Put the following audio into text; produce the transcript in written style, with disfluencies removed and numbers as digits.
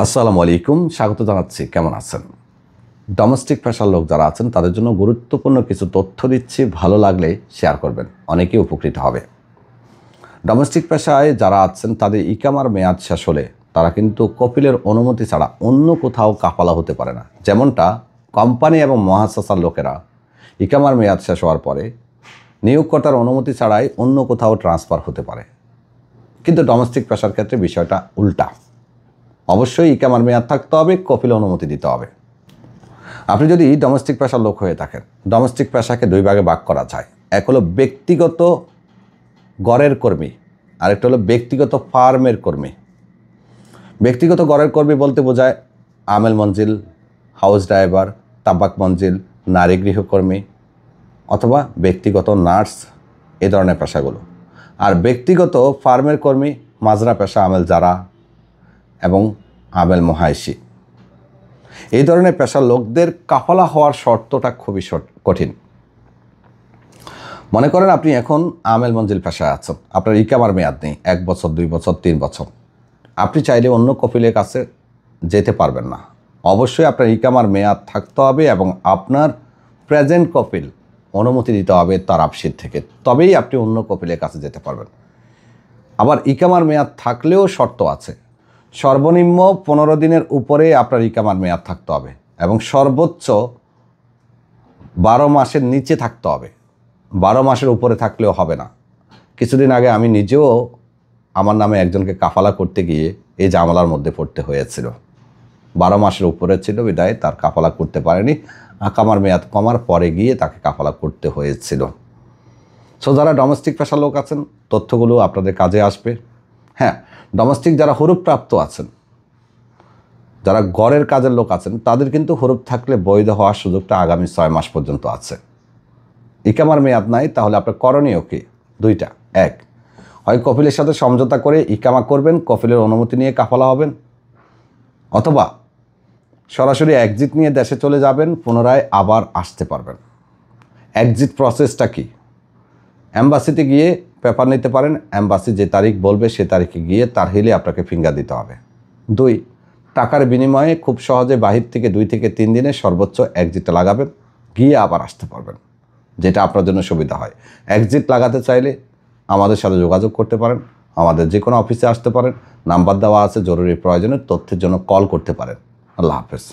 আসসালামু আলাইকুম, স্বাগত জানাচ্ছি। কেমন আছেন? ডোমেস্টিক পেশার লোক যারা আছেন তাদের জন্য গুরুত্বপূর্ণ কিছু তথ্য দিচ্ছি, ভালো লাগলে শেয়ার করবেন, অনেকেই উপকৃত হবে। ডোমেস্টিক পেশায় যারা আছেন তাদের ইকামার মেয়াদ শেষ হলে তারা কিন্তু কপিলের অনুমতি ছাড়া অন্য কোথাও কাফালা হতে পারে না। যেমনটা কোম্পানি এবং মহাসাসার লোকেরা ইকামার মেয়াদ শেষ হওয়ার পরে নিয়োগকর্তার অনুমতি ছাড়াই অন্য কোথাও ট্রান্সফার হতে পারে, কিন্তু ডোমেস্টিক পেশার ক্ষেত্রে বিষয়টা উল্টা। অবশ্যই ইকামার মেয়াদ থাকতে হবে, কপিল অনুমতি দিতে হবে। আপনি যদি ডোমেস্টিক পেশার লোক হয়ে থাকেন, ডোমেস্টিক পেশাকে দুই ভাগে ভাগ করা যায়। এক হলো ব্যক্তিগত গড়ের কর্মী, আরেকটা হলো ব্যক্তিগত ফার্মের কর্মী। ব্যক্তিগত গড়ের কর্মী বলতে বোঝায় আমেল মঞ্জিল, হাউস ড্রাইভার, তাবাক মঞ্জিল, নারী গৃহকর্মী অথবা ব্যক্তিগত নার্স, এ ধরনের পেশাগুলো। আর ব্যক্তিগত ফার্মের কর্মী মাজরা পেশা, আমেল যারা এবং আমেল মহাইশি, এই ধরনের পেশার লোকদের কাফালা হওয়ার শর্তটা খুবই কঠিন। মনে করেন আপনি এখন আমেল মঞ্জিল পেশায় আছেন, আপনার ইকামার মেয়াদ নেই, 1 বছর 2 বছর 3 বছর। আপনি চাইলে অন্য কপিলের কাছে যেতে পারবেন না। অবশ্যই আপনার ইকামার মেয়াদ থাকতে হবে এবং আপনার প্রেজেন্ট কপিল অনুমতি দিতে হবে তার আপসির থেকে, তবেই আপনি অন্য কপিলের কাছে যেতে পারবেন। আবার ইকামার মেয়াদ থাকলেও শর্ত আছে। সর্বনিম্ন 15 দিনের উপরে আপনার ইকামার মেয়াদ থাকতে হবে এবং সর্বোচ্চ 12 মাসের নিচে থাকতে হবে। 12 মাসের উপরে থাকলেও হবে না। কিছুদিন আগে আমি নিজেও আমার নামে একজনকে কাফালা করতে গিয়ে এই ঝামেলার মধ্যে পড়তে হয়েছিল। 12 মাসের উপরে ছিল, বিদায় তার কাফালা করতে পারেনি। ইকামার মেয়াদ কমার পরে গিয়ে তাকে কাফালা করতে হয়েছিল। সো যারা ডোমেস্টিক পেশার লোক আছেন, তথ্যগুলো আপনাদের কাজে আসবে। হ্যাঁ, ডোমেস্টিক যারা হরুপপ্রাপ্ত আছেন, যারা গড়ের কাজের লোক আছেন, তাদের কিন্তু হরুপ থাকলে বৈধ হওয়ার সুযোগটা আগামী 6 মাস পর্যন্ত আছে। ইকামার মেয়াদ নাই, তাহলে আপনার করণীয় কি? দুইটা। এক, হয় কপিলের সাথে সমঝোতা করে ইকামা করবেন, কপিলের অনুমতি নিয়ে কাফালা হবেন, অথবা সরাসরি এক্সিট নিয়ে দেশে চলে যাবেন, পুনরায় আবার আসতে পারবেন। এক্সিট প্রসেসটা কি? অ্যাম্বাসিতে গিয়ে পেপার নিতে পারেন। অ্যাম্বাসি যে তারিখ বলবে সে তারিখে গিয়ে তার হিলে আপনাকে ফিঙ্গার দিতে হবে। 2, টাকার বিনিময়ে খুব সহজে বাহির থেকে 2 থেকে 3 দিনে সর্বোচ্চ এক্সিটটা লাগাবেন, গিয়ে আবার আসতে পারবেন, যেটা আপনার জন্য সুবিধা হয়। এক্সিট লাগাতে চাইলে আমাদের সাথে যোগাযোগ করতে পারেন, আমাদের যে কোনো অফিসে আসতে পারেন, নাম্বার দেওয়া আছে, জরুরি প্রয়োজনে তথ্যের জন্য কল করতে পারেন। আল্লাহ হাফেজ।